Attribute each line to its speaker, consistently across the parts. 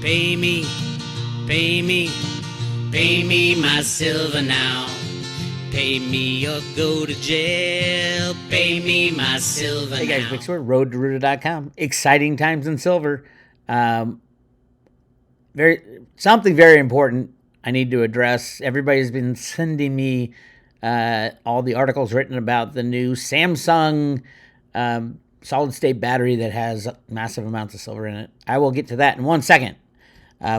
Speaker 1: Pay me, pay me, pay me my silver now. Pay me or go to jail. Pay me my silver now.
Speaker 2: Hey guys, Bix Weir, roadtoruta.com. Exciting times in silver. Something very important I need to address. Everybody's been sending me all the articles written about the new Samsung solid state battery that has massive amounts of silver in it. I will get to that in 1 second.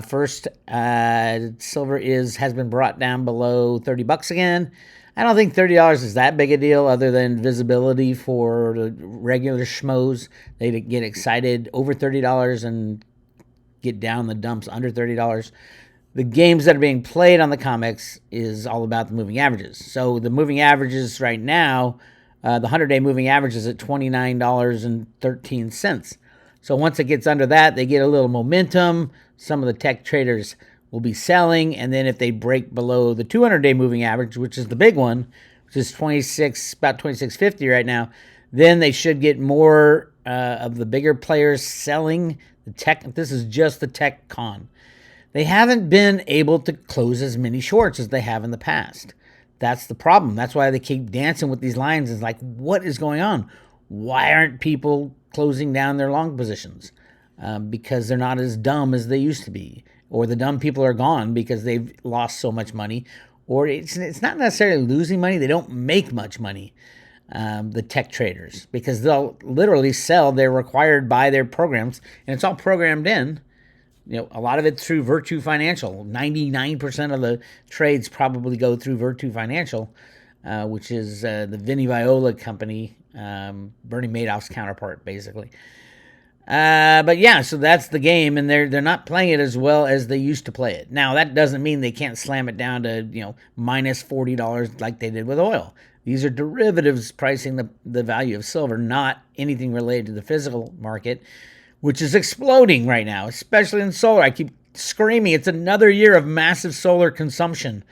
Speaker 2: First, silver has been brought down below $30 again. I don't think $30 is that big a deal, other than visibility for the regular schmoes. They get excited over $30 and get down the dumps under $30. The games that are being played on the COMEX is all about the moving averages. So the moving averages right now, the 100-day moving average is at $29.13. So once it gets under that, they get a little momentum. Some of the tech traders will be selling, and then if they break below the 200-day moving average, which is the big one, which is about 2650 right now, then they should get more of the bigger players selling the tech. This is just the tech con. They haven't been able to close as many shorts as they have in the past. That's the problem. That's why they keep dancing with these lines. It's like, what is going on? Why aren't people closing down their long positions? Because they're not as dumb as they used to be. Or the dumb people are gone because they've lost so much money. Or it's not necessarily losing money. They don't make much money, the tech traders, because they'll literally sell. They're required by their programs, and it's all programmed in. A lot of it through Virtu Financial. 99% of the trades probably go through Virtu Financial, which is the Vinnie Viola company, Bernie Madoff's counterpart, basically. But yeah, so that's the game, and they're not playing it as well as they used to play it. Now, that doesn't mean they can't slam it down to minus $40 like they did with oil. These are derivatives pricing the value of silver, not anything related to the physical market, which is exploding right now, especially in solar. I keep screaming, it's another year of massive solar consumption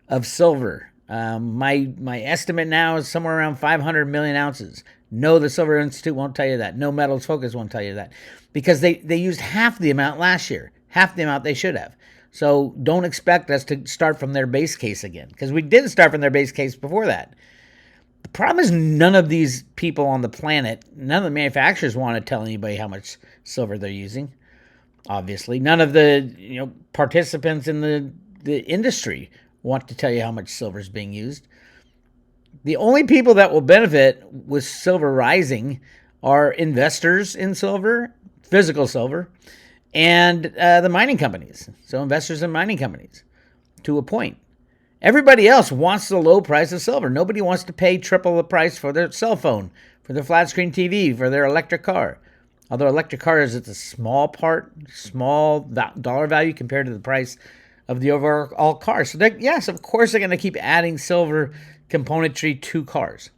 Speaker 2: of silver. My estimate now is somewhere around 500 million ounces. No, the Silver Institute won't tell you that. No, Metals Focus won't tell you that, because they used half the amount last year, half the amount they should have. So don't expect us to start from their base case again, because we did start from their base case before that. The problem is none of these people on the planet, none of the manufacturers want to tell anybody how much silver they're using. Obviously, none of the participants in the industry want to tell you how much silver is being used. The only people that will benefit with silver rising are investors in silver, physical silver, and the mining companies. So investors in mining companies, to a point. Everybody else wants the low price of silver. Nobody wants to pay triple the price for their cell phone, for their flat screen TV, for their electric car. Although electric cars, it's a small dollar value compared to the price of the overall car. So yes, of course they're going to keep adding silver componentry to cars.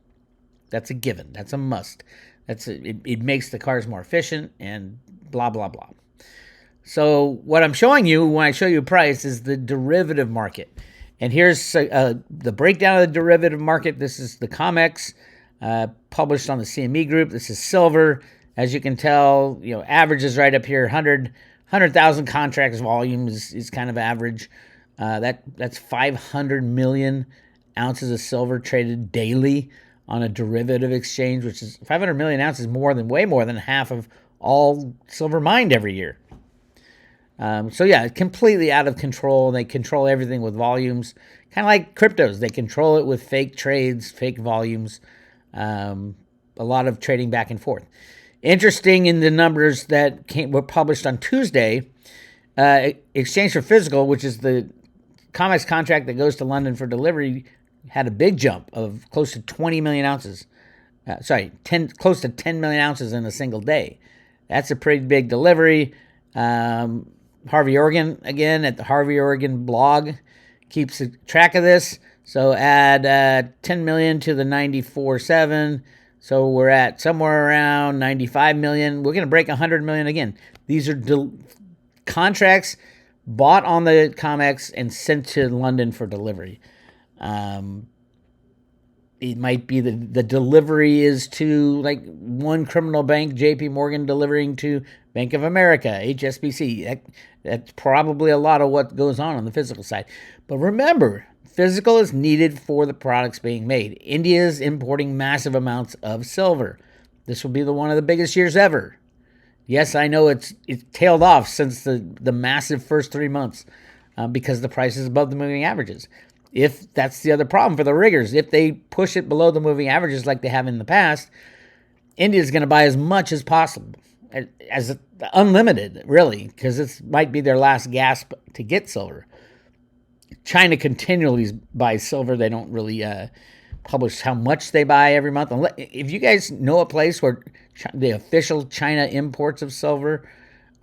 Speaker 2: That's a given. That's a must. It makes the cars more efficient and blah, blah, blah. So what I'm showing you when I show you price is the derivative market. And here's the breakdown of the derivative market. This is the COMEX published on the CME group. This is silver. As you can tell, average is right up here. 100,000 contracts volume is kind of average. That's 500 million ounces of silver traded daily on a derivative exchange, which is 500 million ounces, way more than half of all silver mined every year. So yeah, completely out of control. They control everything with volumes, kind of like cryptos. They control it with fake trades, fake volumes, a lot of trading back and forth. Interesting in the numbers that were published on Tuesday, Exchange for Physical, which is the COMEX contract that goes to London for delivery, had a big jump of close to 20 million ounces. Close to 10 million ounces in a single day. That's a pretty big delivery. Harvey Oregon, again, at the Harvey Oregon blog, keeps track of this. So add 10 million to the 94.7. So we're at somewhere around 95 million. We're going to break 100 million again. These are contracts bought on the COMEX and sent to London for delivery. it might be the delivery is to like one criminal bank, JP Morgan delivering to Bank of America, HSBC. That's probably a lot of what goes on the physical side. But remember, physical is needed for the products being made. India is importing massive amounts of silver. This will be one of the biggest years ever. Yes, I know it's tailed off since the massive first 3 months because the price is above the moving averages. If that's the other problem for the riggers, if they push it below the moving averages like they have in the past, India is going to buy as much as possible, as unlimited, really, because it might be their last gasp to get silver. China continually buys silver. They don't really publish how much they buy every month. If you guys know a place where the official China imports of silver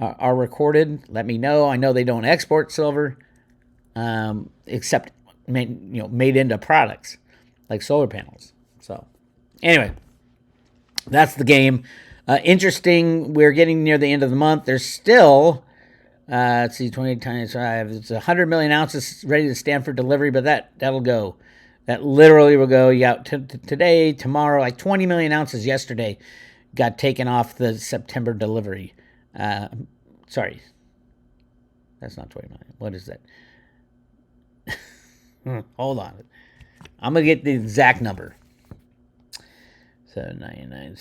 Speaker 2: are recorded, let me know. I know they don't export silver, except made into products like solar panels. So anyway, that's the game. Interesting. We're getting near the end of the month. There's still, let's see, 20 times 5. It's 100 million ounces ready to stand for delivery, but that'll go. That literally will go. You got today, tomorrow, like 20 million ounces yesterday got taken off the September delivery. Sorry. That's not 20 million. What is that? Hold on. I'm going to get the exact number. So 99.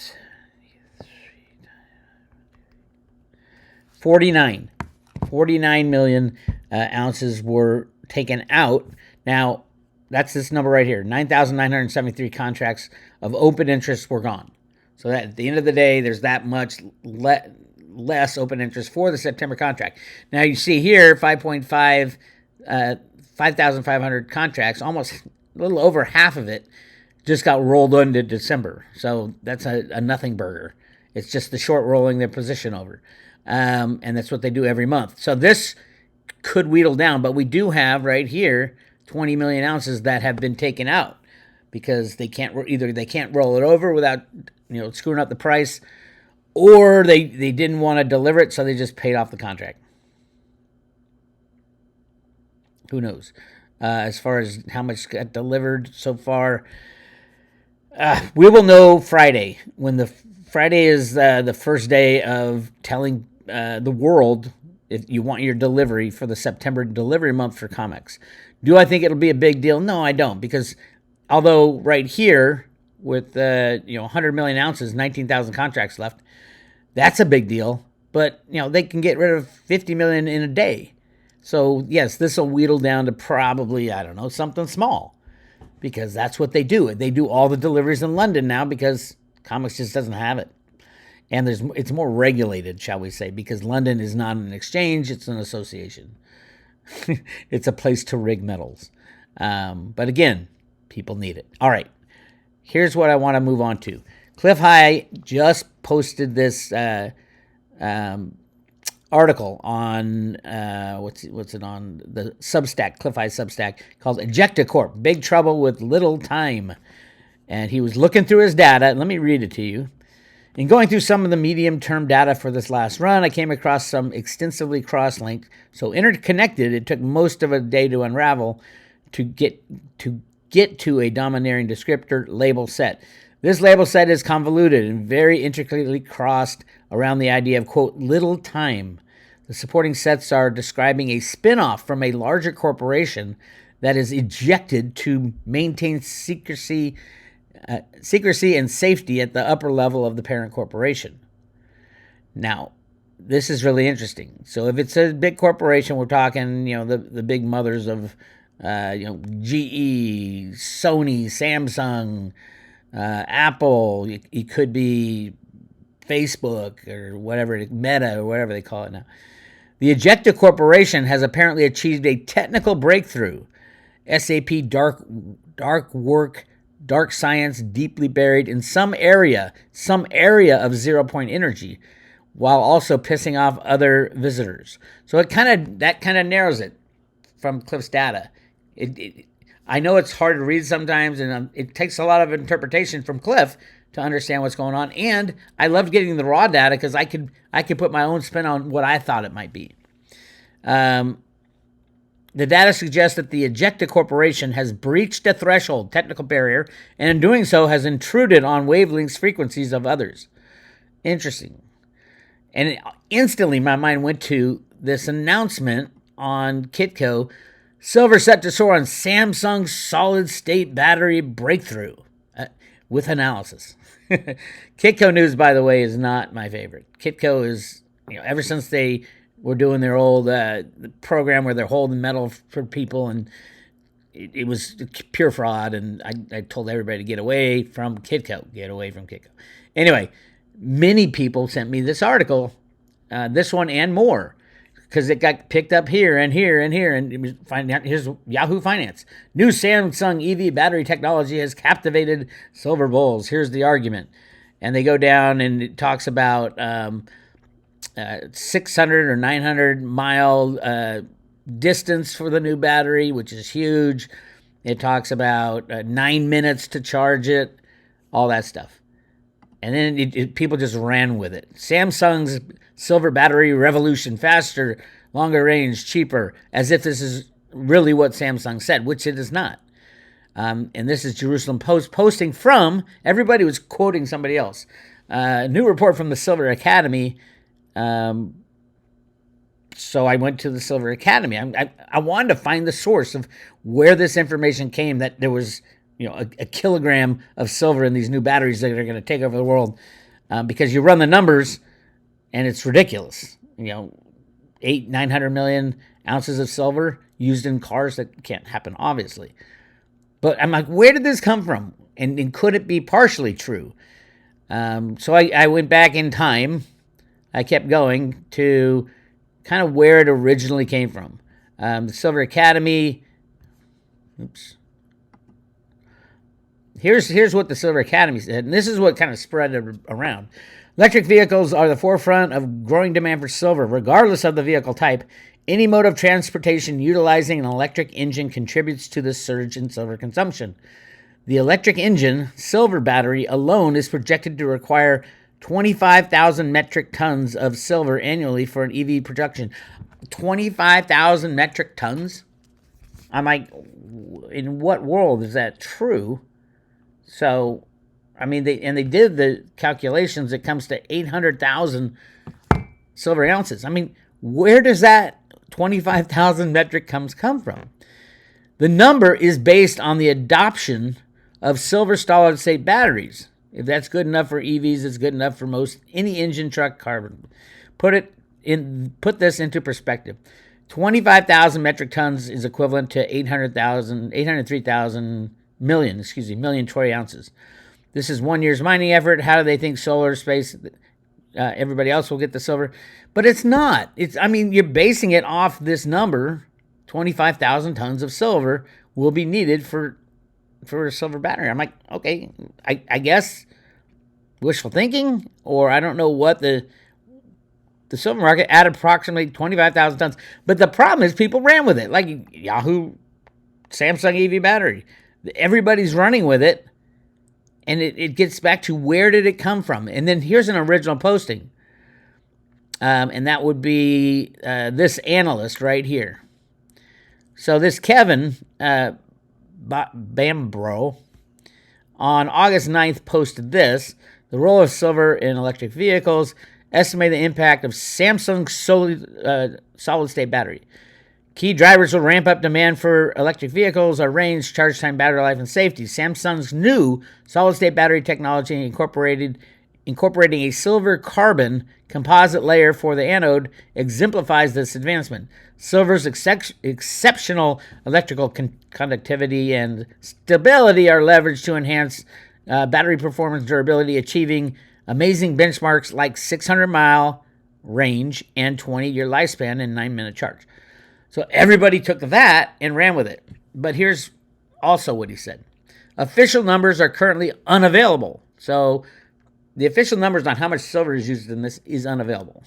Speaker 2: 49 million ounces were taken out. Now, that's this number right here. 9,973 contracts of open interest were gone. So that at the end of the day, there's that much less open interest for the September contract. Now you see here, 5,500 contracts, almost a little over half of it just got rolled into December. So that's a nothing burger. It's just the short rolling their position over. And that's what they do every month. So this could wheedle down, but we do have right here 20 million ounces that have been taken out because they can't roll it over without screwing up the price, or they didn't want to deliver it, so they just paid off the contract. Who knows? As far as how much got delivered so far, we will know Friday. Friday is the first day of telling the world if you want your delivery for the September delivery month for comics. Do I think it'll be a big deal? No, I don't, because although right here with 100 million ounces, 19,000 contracts left, that's a big deal. But they can get rid of 50 million in a day. So yes, this will wheedle down to probably, I don't know, something small, because that's what they do. They do all the deliveries in London now because comics just doesn't have it. And it's more regulated, shall we say, because London is not an exchange, it's an association. It's a place to rig metals. But again, people need it. All right, here's what I want to move on to. Cliff High just posted this article on, what's it on? The Substack, Cliff High Substack, called Ejecta Corp, Big Trouble with Little Time. And he was looking through his data, and let me read it to you. In going through some of the medium-term data for this last run, I came across some extensively cross-linked, so interconnected, it took most of a day to unravel to get to a domineering descriptor label set. This label set is convoluted and very intricately crossed around the idea of, quote, little time. The supporting sets are describing a spin-off from a larger corporation that is ejected to maintain secrecy and safety at the upper level of the parent corporation. Now, this is really interesting. So if it's a big corporation, we're talking, the big mothers of, GE, Sony, Samsung, Apple. It could be Facebook or whatever, Meta or whatever they call it now. The Ejecta Corporation has apparently achieved a technical breakthrough. SAP dark science deeply buried in some area of 0 point energy, while also pissing off other visitors. So that kind of narrows it from Cliff's data. I know it's hard to read sometimes, and it takes a lot of interpretation from Cliff to understand what's going on. And I loved getting the raw data because I could put my own spin on what I thought it might be. The data suggests that the Ejecta Corporation has breached a threshold technical barrier, and in doing so has intruded on wavelengths frequencies of others. Interesting. And instantly my mind went to this announcement on Kitco, silver set to soar on Samsung's solid-state battery breakthrough with analysis. Kitco news, by the way, is not my favorite. Kitco is, ever since they were doing their old program where they're holding metal for people, and it was pure fraud, and I told everybody to get away from Kitco. Get away from Kitco. Anyway, many people sent me this article, this one and more, because it got picked up here and here and here. And here's Yahoo Finance. New Samsung EV battery technology has captivated silver bulls. Here's the argument. And they go down and it talks about 600 or 900 mile distance for the new battery, which is huge. It talks about 9 minutes to charge it, all that stuff. And then people just ran with it. Samsung's silver battery revolution, faster, longer range, cheaper, as if this is really what Samsung said, which it is not. And this is Jerusalem Post posting from, everybody was quoting somebody else. A new report from the Silver Academy. So I went to the Silver Academy. I wanted to find the source of where this information came, that there was a kilogram of silver in these new batteries that are going to take over the world, because you run the numbers and it's ridiculous. 900 million ounces of silver used in cars. That can't happen, obviously. But I'm like, where did this come from? And could it be partially true? So I went back in time. I kept going to kind of where it originally came from. The Silver Academy. Oops. Here's what the Silver Academy said, and this is what kind of spread around. Electric vehicles are the forefront of growing demand for silver, regardless of the vehicle type. Any mode of transportation utilizing an electric engine contributes to the surge in silver consumption. The electric engine silver battery alone is projected to require 25,000 metric tons of silver annually for an EV production. 25,000 metric tons? I'm like, in what world is that true? So, I mean, they did the calculations. It comes to 800,000 silver ounces. I mean, where does that 25,000 metric tons come from? The number is based on the adoption of silver solid-state batteries. If that's good enough for EVs, it's good enough for most any engine, truck, car. Put this into perspective. 25,000 metric tons is equivalent to 803,000 million troy ounces. This is 1 year's mining effort. How do they think solar space, everybody else will get the silver? But it's not. You're basing it off this number. 25,000 tons of silver will be needed for a silver battery. I'm like, okay, I guess wishful thinking, or I don't know what the silver market at approximately 25,000 tons. But the problem is people ran with it, like Yahoo, Samsung EV battery. Everybody's running with it, and it gets back to where did it come from? And then here's an original posting, and that would be this analyst right here. So this Kevin Bambro on August 9th posted this: the role of silver in electric vehicles, estimate the impact of Samsung's solid-state battery. Key drivers will ramp up demand for electric vehicles are range, charge time, battery life, and safety. Samsung's new solid-state battery technology incorporating a silver carbon composite layer for the anode exemplifies this advancement. Silver's exceptional electrical conductivity and stability are leveraged to enhance battery performance durability, achieving amazing benchmarks like 600-mile range and 20-year lifespan and 9-minute charge. So everybody took that and ran with it. But here's also what he said. Official numbers are currently unavailable. So the official numbers on how much silver is used in this is unavailable.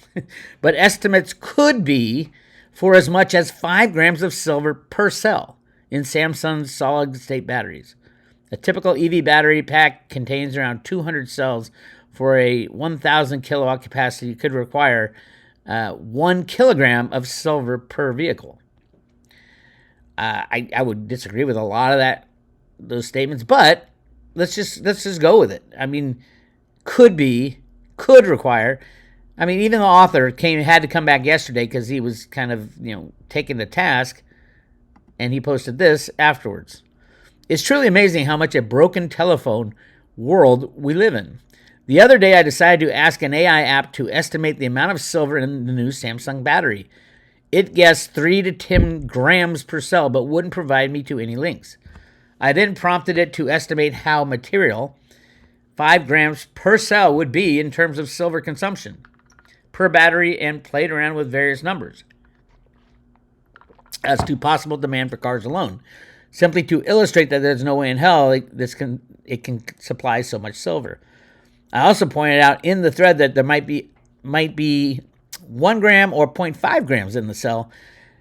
Speaker 2: But estimates could be for as much as 5 grams of silver per cell in Samsung's solid-state batteries. A typical EV battery pack contains around 200 cells. For a 1,000 kilowatt capacity, could require 1 kilogram of silver per vehicle. I would disagree with a lot of those statements, but let's just go with it. I mean, could require. I mean, even the author had to come back yesterday because he was kind of taken to task, and he posted this afterwards. It's truly amazing how much a broken telephone world we live in. The other day, I decided to ask an AI app to estimate the amount of silver in the new Samsung battery. It guessed 3 to 10 grams per cell, but wouldn't provide me to any links. I then prompted it to estimate how material 5 grams per cell would be in terms of silver consumption per battery, and played around with various numbers as to possible demand for cars alone, simply to illustrate that there's no way in hell it can supply so much silver. I also pointed out in the thread that there might be 1 gram or 0.5 grams in the cell.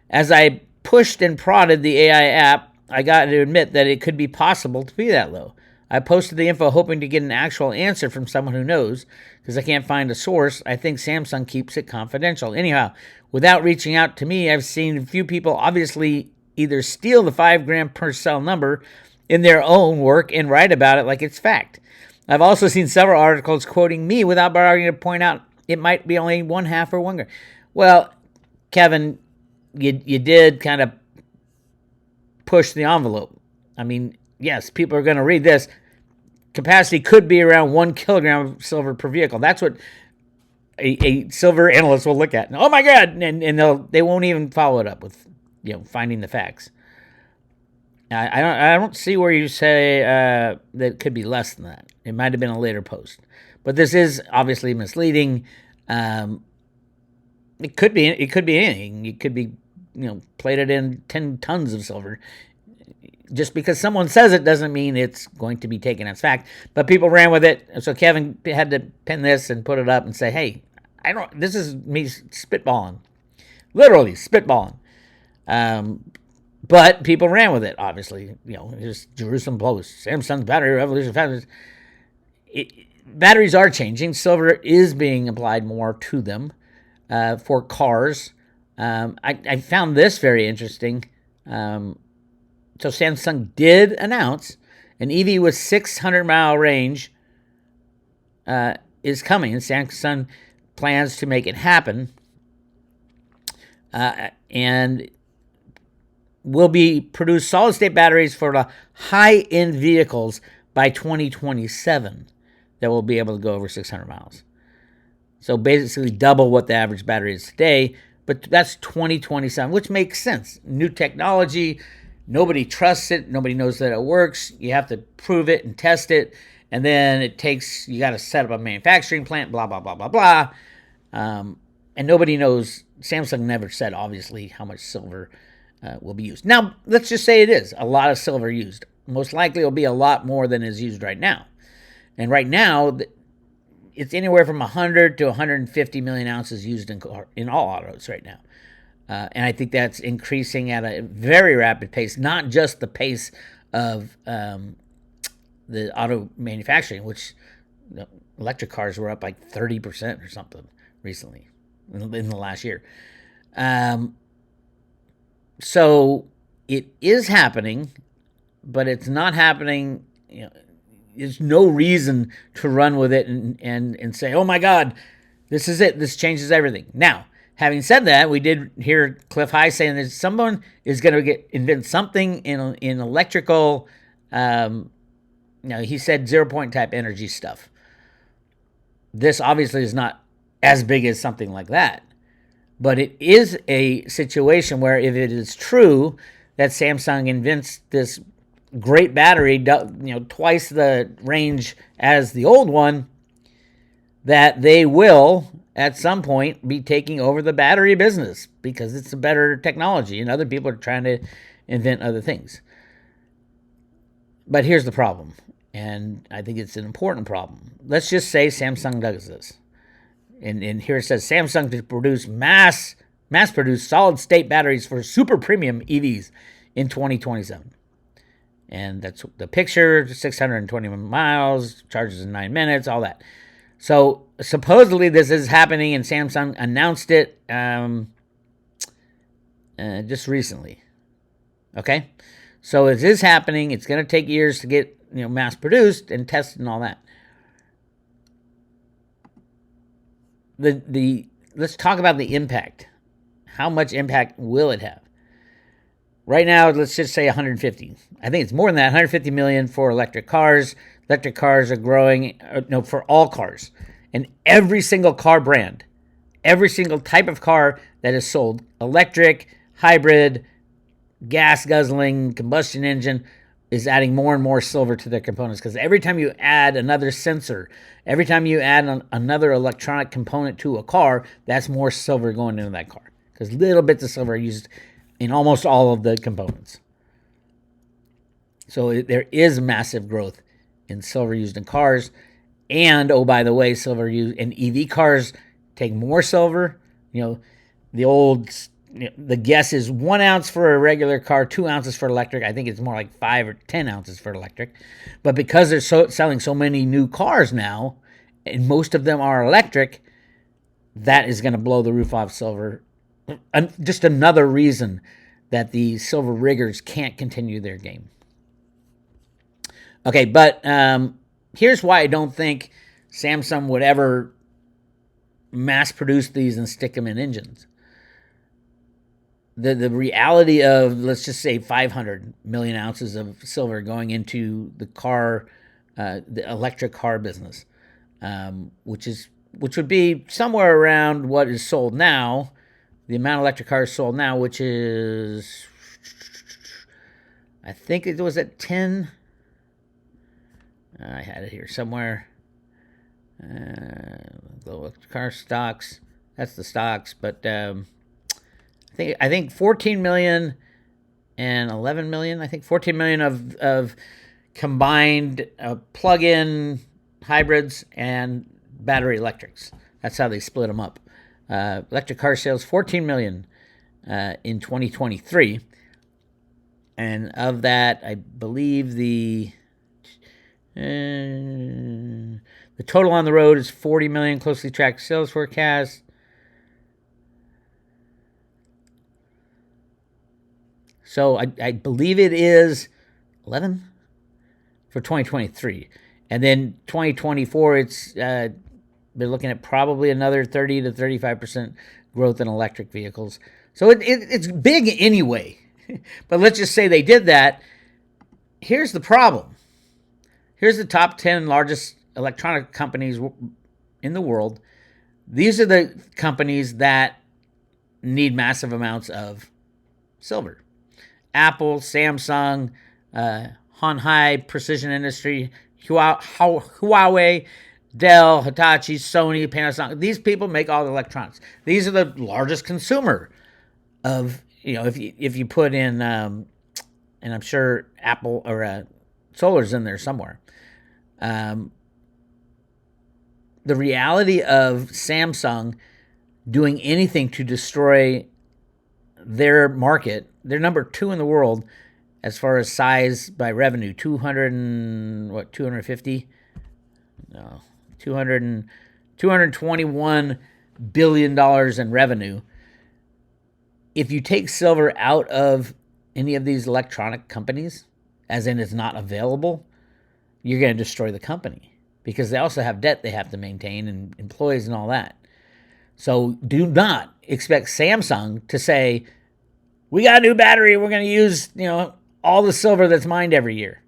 Speaker 2: As I pushed and prodded the AI app, I got to admit that it could be possible to be that low. I posted the info hoping to get an actual answer from someone who knows, because I can't find a source. I think Samsung keeps it confidential. Anyhow, without reaching out to me, I've seen a few people obviously either steal the 5 gram per cell number in their own work and write about it like it's fact. I've also seen several articles quoting me without bothering to point out it might be only 1/2 or 1 gram. Well, Kevin, you did kind of push the envelope. I mean, yes, people are going to read this. Capacity could be around 1 kilogram of silver per vehicle. That's what a silver analyst will look at. And, oh my God! And they won't even follow it up with finding the facts. I don't see where you say that it could be less than that. It might have been a later post, but this is obviously misleading. It could be anything. It could be plated in 10 tons of silver. Just because someone says it doesn't mean it's going to be taken as fact. But people ran with it, so Kevin had to pin this and put it up and say, "Hey, this is me spitballing, literally spitballing." But people ran with it. Obviously, here's Jerusalem Post, Samsung's battery revolution. Batteries are changing. Silver is being applied more to them for cars. I found this very interesting. So Samsung did announce an EV with 600-mile range is coming, and Samsung plans to make it happen, and will be produce solid-state batteries for the high-end vehicles by 2027 that will be able to go over 600 miles. So basically double what the average battery is today, but that's 2027, which makes sense. New technology. Nobody trusts it. Nobody knows that it works. You have to prove it and test it. And then you got to set up a manufacturing plant, blah, blah, blah, blah, blah. And nobody knows. Samsung never said, obviously, how much silver will be used. Now, let's just say it is a lot of silver used. Most likely it will be a lot more than is used right now. And right now, it's anywhere from 100 to 150 million ounces used in all autos right now. And I think that's increasing at a very rapid pace, not just the pace of the auto manufacturing, which electric cars were up like 30% or something recently in the last year. So it is happening, but it's not happening. There's no reason to run with it and say, oh my God, this is it. This changes everything. Now, having said that, we did hear Cliff High saying that someone is going to invent something in electrical. He said 0-point type energy stuff. This obviously is not as big as something like that, but it is a situation where if it is true that Samsung invents this great battery, twice the range as the old one, that they will at some point be taking over the battery business because it's a better technology and other people are trying to invent other things. But here's the problem, and I think it's an important problem. Let's just say Samsung does this. And here it says Samsung to produce mass-produced solid-state batteries for super premium EVs in 2027. And that's the picture, 621 miles, charges in 9 minutes, all that. So supposedly this is happening, and Samsung announced it just recently. Okay, so it is happening. It's going to take years to get mass produced and tested and all that. Let's talk about the impact. How much impact will it have? Right now, let's just say 150. I think it's more than that. 150 million for electric cars. Electric cars are growing. No, for all cars, and every single car brand, every single type of car that is sold, electric, hybrid, gas guzzling, combustion engine, is adding more and more silver to their components, because every time you add another sensor, every time you add another electronic component to a car, that's more silver going into that car, because little bits of silver are used in almost all of the components. So there is massive growth in silver used in cars. And, oh, by the way, silver used in EV cars take more silver. The guess is 1 ounce for a regular car, 2 ounces for electric. I think it's more like 5 or 10 ounces for electric. But because they're selling so many new cars now, and most of them are electric, that is going to blow the roof off silver. Just another reason that the silver riggers can't continue their game. Okay, but here's why I don't think Samsung would ever mass produce these and stick them in engines. The reality of, let's just say, 500 million ounces of silver going into the electric car business, which would be somewhere around what is sold now, the amount of electric cars sold now, which is, I think it was at 10. I had it here somewhere. The car stocks. That's the stocks, but I think 14 million and 11 million. I think 14 million of combined plug-in hybrids and battery electrics. That's how they split them up. Electric car sales 14 million in 2023, and of that, I believe the total on the road is 40 million. Closely tracked sales forecast. So I believe it is 11 for 2023. And then 2024, they're looking at probably another 30 to 35% growth in electric vehicles. So it's big anyway. But let's just say they did that. Here's the problem. Here's the top 10 largest electronic companies in the world. These are the companies that need massive amounts of silver. Apple, Samsung, Honhai Precision Industry, Huawei, Dell, Hitachi, Sony, Panasonic. These people make all the electronics. These are the largest consumer of, if you put in, and I'm sure Apple or solar's in there somewhere. The reality of Samsung doing anything to destroy their market, they're number 2 in the world as far as size by revenue. 221 billion dollars in revenue. If you take silver out of any of these electronic companies, as in it's not available, you're going to destroy the company, because they also have debt they have to maintain and employees and all that. So do not expect Samsung to say, we got a new battery, we're going to use, all the silver that's mined every year,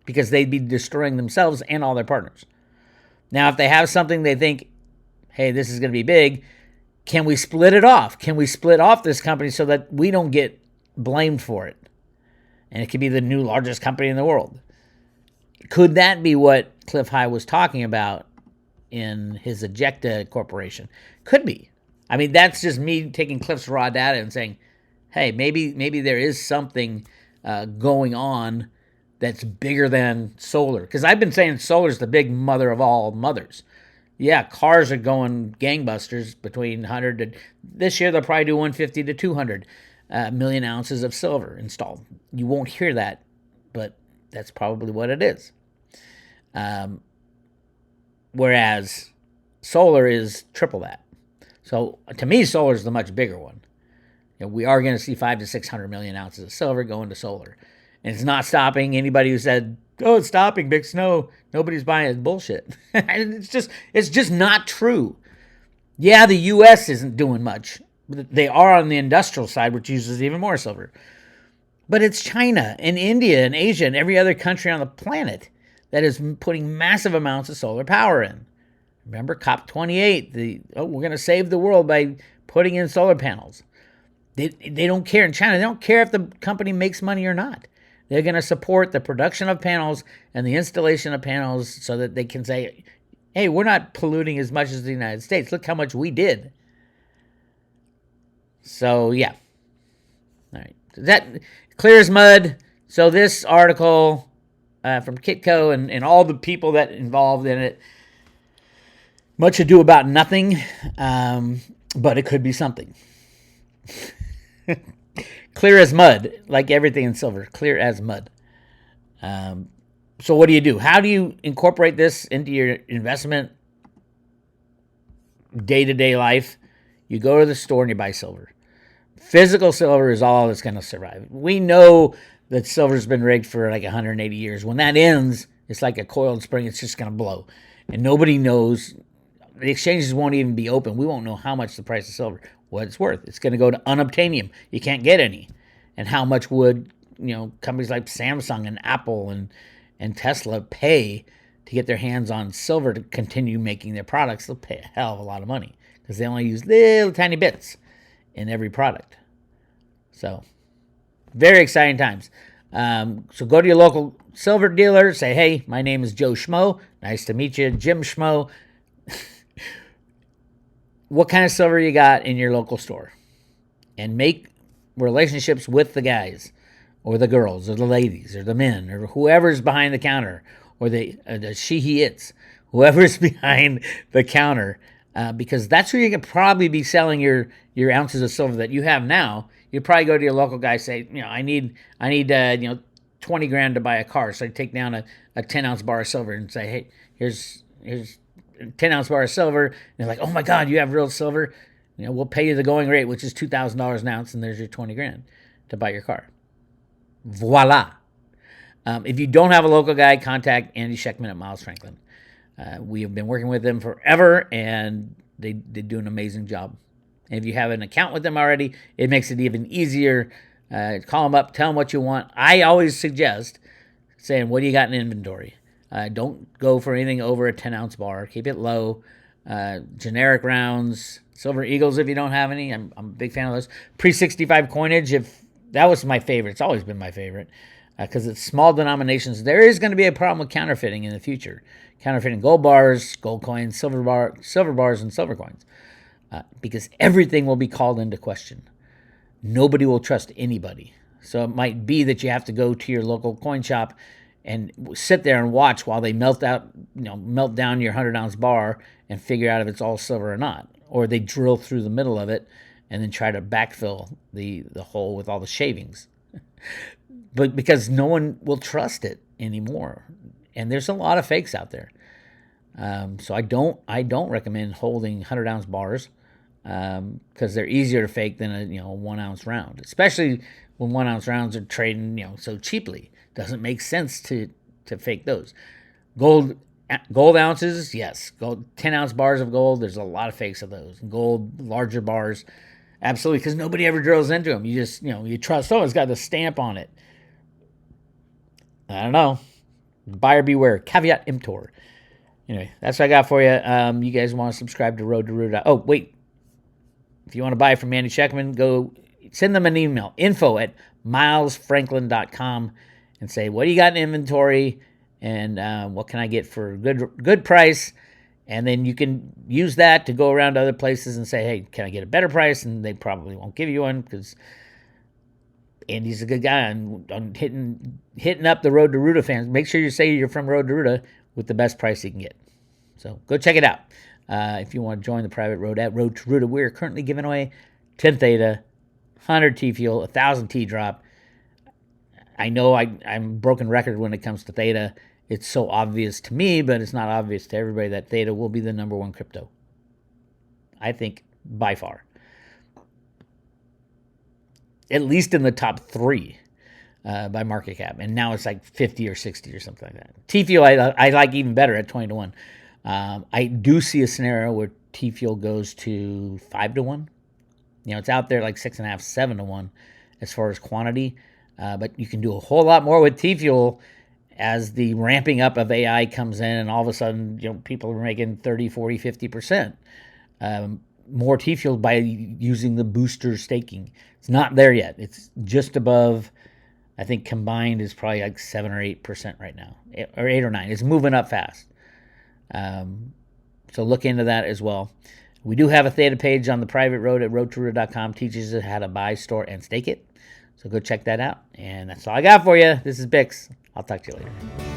Speaker 2: because they'd be destroying themselves and all their partners. Now, if they have something they think, hey, this is going to be big, can we split it off? Can we split off this company so that we don't get blamed for it? And it could be the new largest company in the world. Could that be what Cliff High was talking about in his Ejecta Corporation? Could be. I mean, that's just me taking Cliff's raw data and saying, hey, maybe there is something going on that's bigger than solar. Because I've been saying solar's the big mother of all mothers. Yeah, cars are going gangbusters between 100 to... This year they'll probably do 150 to 200 million ounces of silver installed. You won't hear that, but that's probably what it is. Whereas solar is triple that. So to me, solar is the much bigger one. we are going to see 500 to 600 million ounces of silver go into solar. And it's not stopping. Anybody who said, oh, it's stopping, Bix, no, nobody's buying it, bullshit. It's just not true. Yeah, the U.S. isn't doing much. They are on the industrial side, which uses even more silver. But it's China and India and Asia and every other country on the planet that is putting massive amounts of solar power in. Remember COP28, we're going to save the world by putting in solar panels. They don't care in China. They don't care if the company makes money or not. They're going to support the production of panels and the installation of panels so that they can say, hey, we're not polluting as much as the United States. Look how much we did. So, yeah. All right. That clear as mud. So this article from Kitco and all the people that involved in it, much ado about nothing, but it could be something. Clear as mud, like everything in silver, clear as mud. So what do? How do you incorporate this into your investment day-to-day life? You go to the store and you buy silver. Physical silver is all that's going to survive. We know that silver's been rigged for like 180 years. When that ends, it's like a coiled spring. It's just going to blow. And nobody knows. The exchanges won't even be open. We won't know how much the price of silver, what it's worth. It's going to go to unobtainium. You can't get any. And how much would, companies like Samsung and Apple and Tesla pay to get their hands on silver to continue making their products? They'll pay a hell of a lot of money because they only use little tiny bits in every product. So, very exciting times. So go to your local silver dealer. Say, hey, my name is Joe Schmo. Nice to meet you, Jim Schmo. What kind of silver you got in your local store? And make relationships with the guys or the girls or the ladies or the men or whoever's behind the counter or the she-he-its, whoever's behind the counter, because that's where you could probably be selling your ounces of silver that you have now. You probably go to your local guy, say, I need 20 grand to buy a car. So you take down a 10-ounce bar of silver and say, hey, here's 10-ounce bar of silver. And they're like, oh my God, you have real silver? We'll pay you the going rate, which is $2,000 an ounce, and there's your 20 grand to buy your car. Voila. If you don't have a local guy, contact Andy Scheckman at Miles Franklin. We have been working with them forever, and they do an amazing job. And if you have an account with them already, it makes it even easier. Call them up, tell them what you want. I always suggest saying, what do you got in inventory? Don't go for anything over a 10-ounce bar. Keep it low. Generic rounds, Silver Eagles if you don't have any. I'm a big fan of those. Pre-65 coinage, if that was my favorite. It's always been my favorite because it's small denominations. There is going to be a problem with counterfeiting in the future. Counterfeiting gold bars, gold coins, silver bars, and silver coins. Because everything will be called into question. Nobody will trust anybody. So it might be that you have to go to your local coin shop and sit there and watch while they melt down your 100-ounce bar and figure out if it's all silver or not. Or they drill through the middle of it and then try to backfill the hole with all the shavings. But because no one will trust it anymore. And there's a lot of fakes out there. So I don't recommend holding 100-ounce bars because they're easier to fake than a 1-ounce round, especially when 1-ounce rounds are trading so cheaply. Doesn't make sense to fake those. Gold ounces, yes. Gold 10-ounce bars of gold. There's a lot of fakes of those. Gold larger bars, absolutely, because nobody ever drills into them. You just you trust. Oh, it's got the stamp on it. I don't know. Buyer beware. Caveat emptor. Anyway, that's what I got for you. You guys want to subscribe to Road to Ruta? Oh, wait. If you want to buy from Andy Scheckman, go send them an email. info@milesfranklin.com and say, what do you got in inventory and what can I get for a good price? And then you can use that to go around to other places and say, hey, can I get a better price? And they probably won't give you one because Andy's a good guy on hitting up the Road to Ruta fans. Make sure you say you're from Road to Ruta with the best price you can get. So go check it out. If you want to join the private road at Road to Ruta, we're currently giving away 10 Theta, 100 T fuel, 1,000 T drop. I know I'm broken record when it comes to Theta. It's so obvious to me, but it's not obvious to everybody that Theta will be the number one crypto. I think by far. at least in the top 3 by market cap, and now it's like 50 or 60 or something like that. T-Fuel I like even better at 20 to 1. I do see a scenario where T-Fuel goes to 5 to 1. It's out there like 6.5, 7 to 1 as far as quantity, but you can do a whole lot more with T-Fuel as the ramping up of AI comes in, and all of a sudden, people are making 30, 40, 50% more T-Fuel by using the booster staking. It's not there yet. It's just above. I think combined is probably like 7 or 8% right now, or 8 or 9. It's moving up fast. So look into that as well. We do have a Theta page on the private road at roadtoroota.com. Teaches you how to buy, store, and stake it. So go check that out. And that's all I got for you. This is Bix. I'll talk to you later.